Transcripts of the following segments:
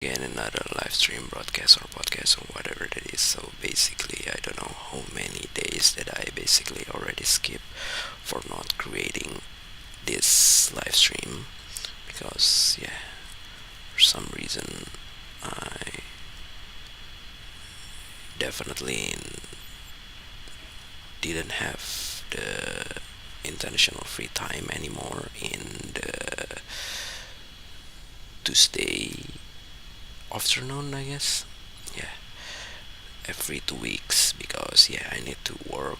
again another live stream broadcast or podcast or whatever that is. So basically, I don't know how many days that I basically already skip for not creating this live stream because yeah, for some reason I definitely didn't have the intentional free time anymore in the Tuesday afternoon, I guess. Yeah, every 2 weeks because yeah, I need to work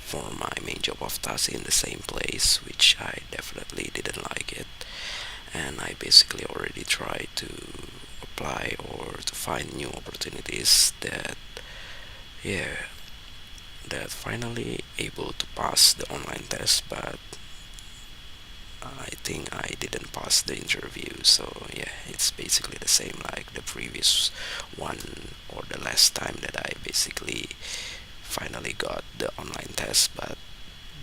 for my main job of task in the same place, which I definitely didn't like it, and I basically already tried to apply or to find new opportunities yeah that finally able to pass the online test, but I think I didn't pass the interview. So yeah, it's basically the same like the previous one or the last time that I basically finally got the online test, but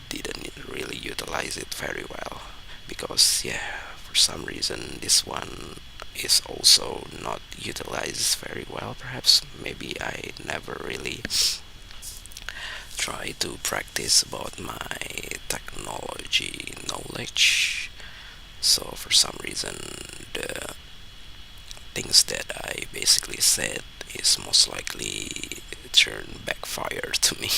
didn't really utilize it very well because yeah, for some reason this one is also not utilized very well. Perhaps maybe I never really try to practice about my technology knowledge. So for some reason, the things that I basically said is most likely turn backfire to me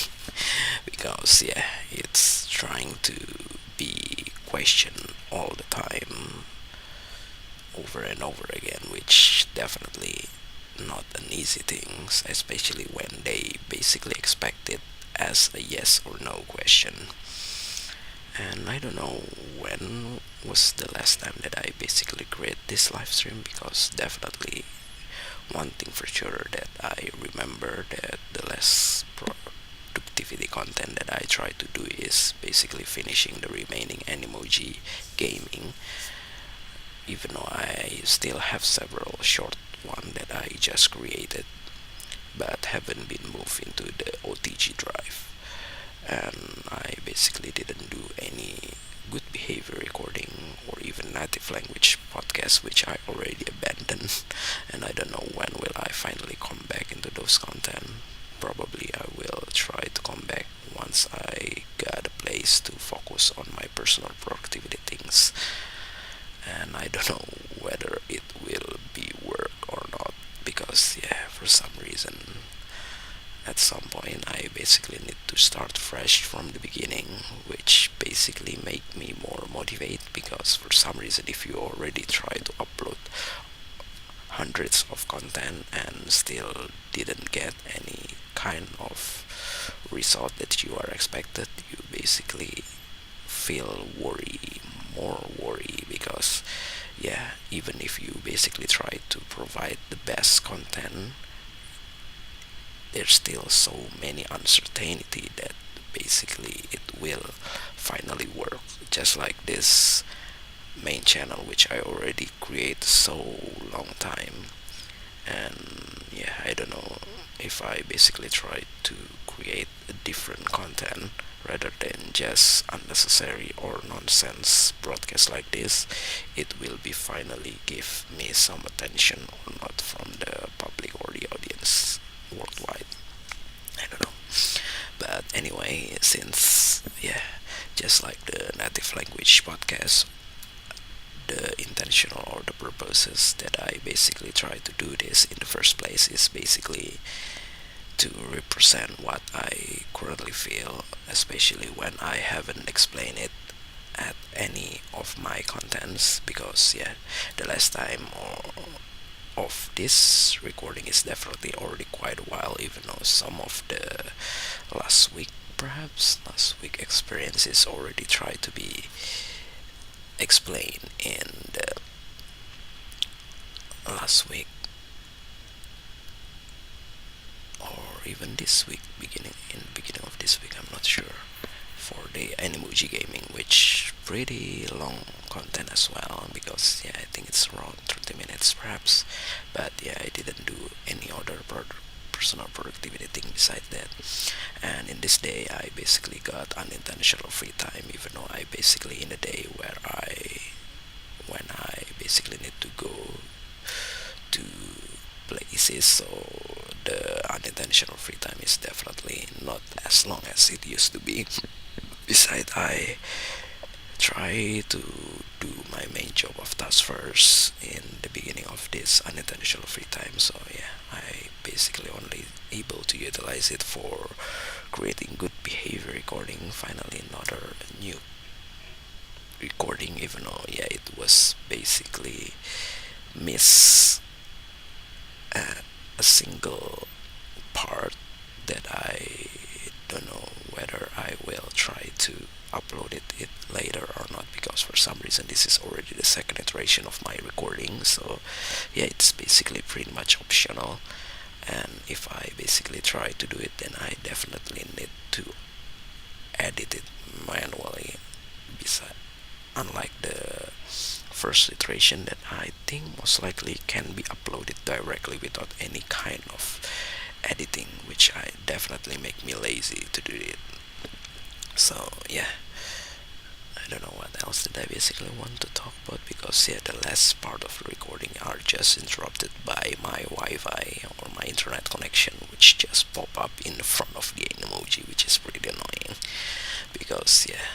because yeah, it's trying to be questioned all the time over and over again, which definitely not an easy thing, especially when they basically expect it as a yes or no question. And I don't know when was the last time that I basically create this live stream because definitely one thing for sure that I remember that the less productivity content that I try to do is basically finishing the remaining Animoji gaming, even though I still have several short one that I just created but haven't been moved into the OTG drive. And I basically didn't do any good behavior recording or even native language podcast, which I already abandoned. And I don't know when will I finally come back into those content. Probably I will try to come back once I got a place to focus on my personal productivity things. And I don't know whether it will be work or not because yeah, for some reason at some point I basically need to start fresh from the beginning, which basically make me more motivated because for some reason if you already try to upload hundreds of content and still didn't get any kind of result that you are expected, you basically feel more worry because yeah, even if you basically try to provide the best content, there's still so many uncertainty that basically it will finally work, just like this main channel which I already create so long time. And yeah, I don't know if I basically try to create a different content rather than just unnecessary or nonsense broadcast like this, it will be finally give me some attention or not from the public or the audience worldwide. I don't know. But anyway, since yeah, just like the native language podcast, the intentional or the purposes that I basically try to do this in the first place is basically to represent what I currently feel, especially when I haven't explained it at any of my contents because yeah, the last time of this recording is definitely already quite a while, even though some of the last week perhaps last week experiences already tried to be explained in the last week or even this week, beginning of this week, I'm not sure, for the Animoji gaming, which pretty long content as well because yeah, I think it's around 30 minutes perhaps, but yeah, I didn't do any other personal productivity thing besides that. And in this day I basically got unintentional free time, even though I basically in a day where I when I basically need to go to easy, so the unintentional free time is definitely not as long as it used to be. Besides, I try to do my main job of task first in the beginning of this unintentional free time. So yeah, I basically only able to utilize it for creating good behavior recording. Finally, another new recording, even though yeah, it was basically miss uh, a single part that I don't know whether I will try to upload it later or not, because for some reason this is already the second iteration of my recording. So yeah, it's basically pretty much optional, and if I basically try to do it, then I definitely need to edit it manually. Beside, unlike the first iteration that I think most likely can be uploaded directly without any kind of editing, which I definitely make me lazy to do it. So yeah, I don't know what else did I basically want to talk about, because yeah, the last part of the recording are just interrupted by my Wi-Fi or my internet connection, which just pop up in the front of the Animoji, which is pretty annoying. Because yeah,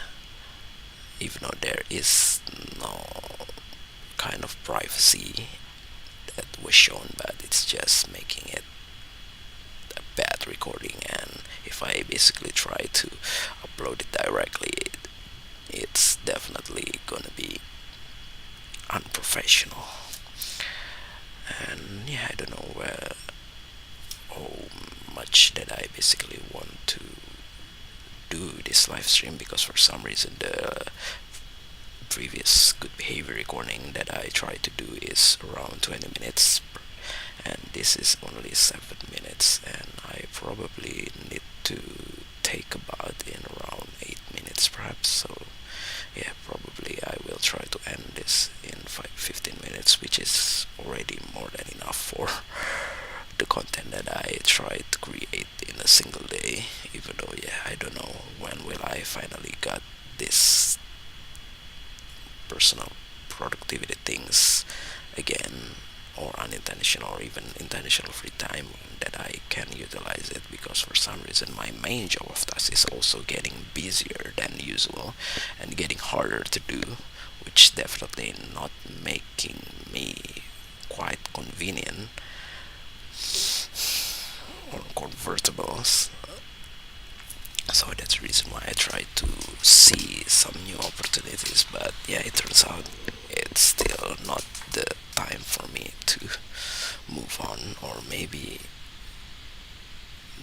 even though there is no kind of privacy that was shown, but it's just making it a bad recording. And if I basically try to upload it directly, it's definitely gonna be unprofessional. And yeah, I don't know how much that I basically want to do this live stream, because for some reason the previous good behavior recording that I tried to do is around 20 minutes, and this is only 7 minutes, and I probably need to take about in around 8 minutes perhaps. So yeah, probably I will try to end this in 15 minutes, which is already more than enough for the content that I tried to create in a single day. Even though yeah, I don't know when will I finally got this personal productivity things again, or unintentional or even intentional free time that I can utilize it, because for some reason my main job of task is also getting busier than usual and getting harder to do, which definitely not making me quite convenient or comfortable. So that's the reason why I try to see some new opportunities. But yeah, it turns out it's still not the time for me to move on, or maybe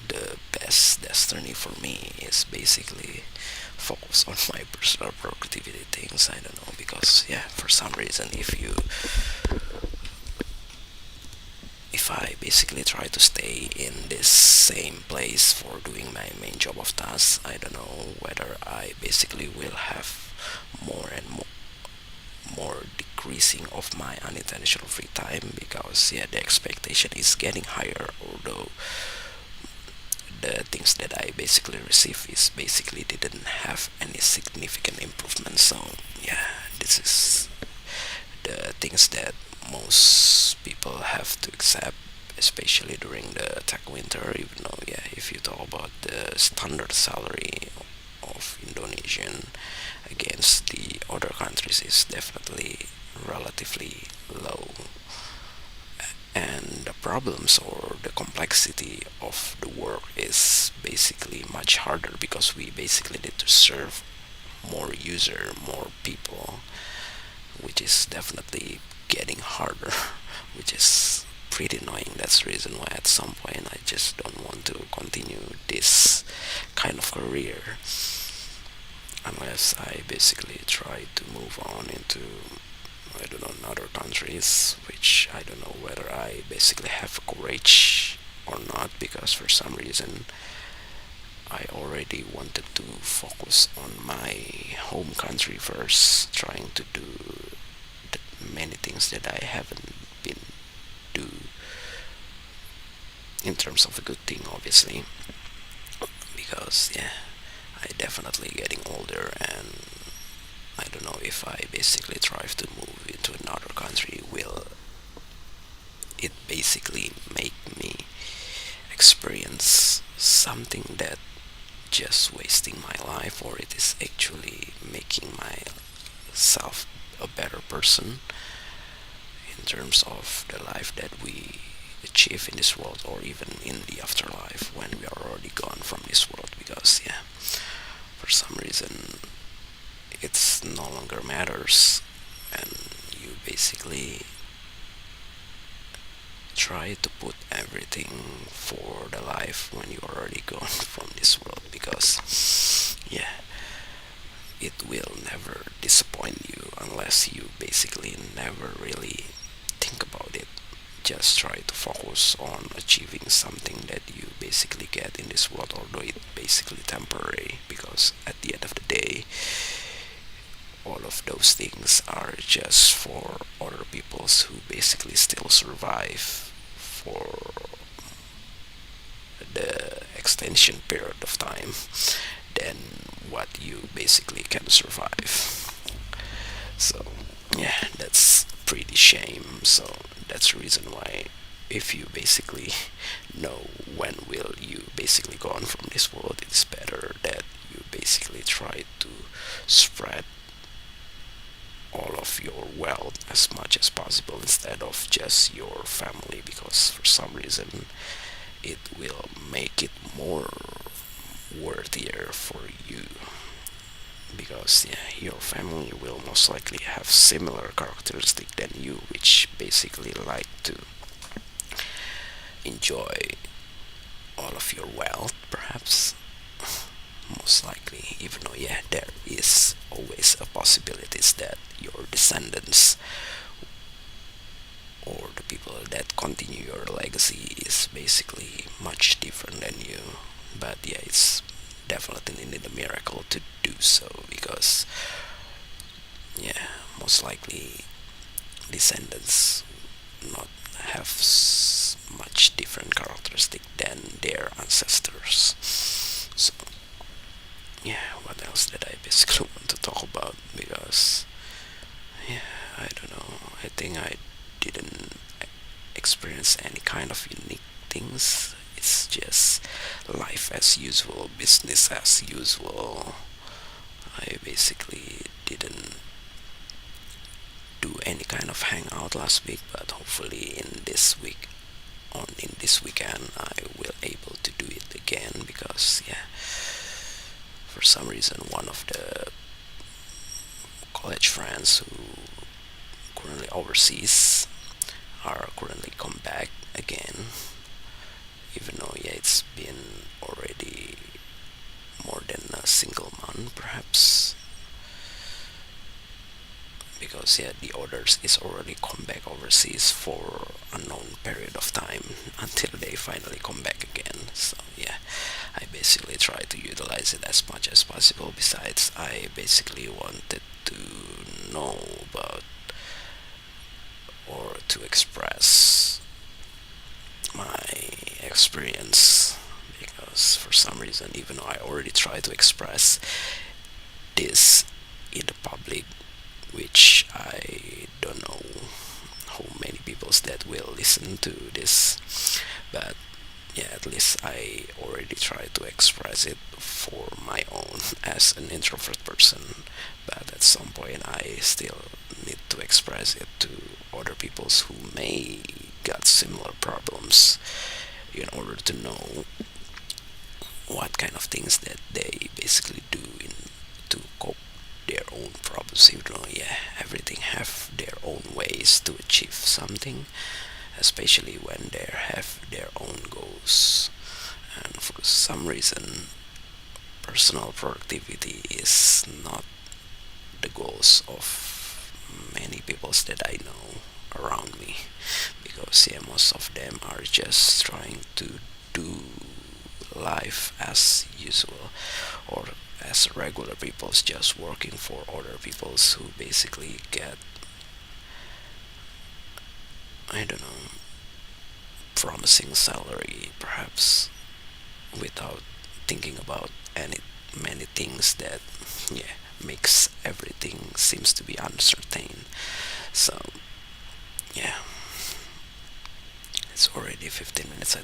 the best destiny for me is basically focus on my personal productivity things. I don't know, because yeah, for some reason, if I basically try to stay in this same place for doing my main job of tasks, I don't know whether I basically will have more and more decreasing of my unintentional free time, because yeah, the expectation is getting higher, although the things that I basically receive is basically didn't have any significant improvement. So yeah, this is the things that most people have to accept, especially during the tech winter. Even though yeah, if you talk about the standard salary of Indonesian against the other countries, is definitely relatively low, and the problems or the complexity of the work is basically much harder, because we basically need to serve more user, more people, which is definitely getting harder, which is pretty annoying. That's the reason why at some point I just don't want to continue this kind of career unless I basically try to move on into, I don't know, other countries, which I don't know whether I basically have courage or not, because for some reason I already wanted to focus on my home country first, trying to do many things that I haven't been do in terms of a good thing, obviously, because yeah, I definitely getting older, and I don't know if I basically try to move into another country will it basically make me experience something that just wasting my life, or it is actually making myself a better person in terms of the life that we achieve in this world, or even in the afterlife when we are already gone from this world. Because yeah, for some reason it's no longer matters, and you basically try to put everything for the life when you're already gone from this world. Because yeah, it will never disappoint you unless you basically never really think about it. Just try to focus on achieving something that you basically get in this world, although it basically temporary, because at the end of the day all of those things are just for other peoples who basically still survive for the extension period of time than what you basically can survive. So yeah, that's pretty shame. So that's the reason why, if you basically know when will you basically go on from this world, it's better that you basically try to spread all of your wealth as much as possible instead of just your family, because for some reason it will make it more worthier for you. Because yeah, your family will most likely have similar characteristic than you, which basically like to enjoy all of your wealth, perhaps. Most likely, even though yeah, there is always a possibilities that your descendants or the people that continue your legacy is basically much different than you. But yeah, it's definitely need a miracle to do so, because yeah, most likely descendants not have much different characteristic than their ancestors. So yeah, what else did I basically want to talk about? Because yeah, I don't know. I think I didn't experience any kind of unique things. It's just life as usual, business as usual. I basically didn't do any kind of hangout last week, but hopefully in this weekend I will able to do it again. Because yeah, for some reason one of the college friends who currently overseas are currently come back again, even though yeah, it's been already more than a single month perhaps. Because yeah, the others is already come back overseas for a known period of time until they finally come back again. So yeah, I basically try to utilize it as much as possible. Besides, I basically wanted to know about, or to express my experience, because for some reason, even though I already tried to express this in the public, which I don't know how many people that will listen to this, but yeah, at least I already tried to express it for my own as an introvert person. But at some point, I still need to express it to other peoples who may got similar problems, in order to know what kind of things that they basically do in to cope their own problems. Even though yeah, everything have their own ways to achieve something, especially when they have their own goals. And for some reason, personal productivity is not the goals of many people that I know around me. Because yeah, most of them are just trying to do life as usual, or as regular people's, just working for other people's who basically get, I don't know, promising salary perhaps, without thinking about any many things that yeah, makes everything seems to be uncertain. So yeah, it's already 15 minutes. I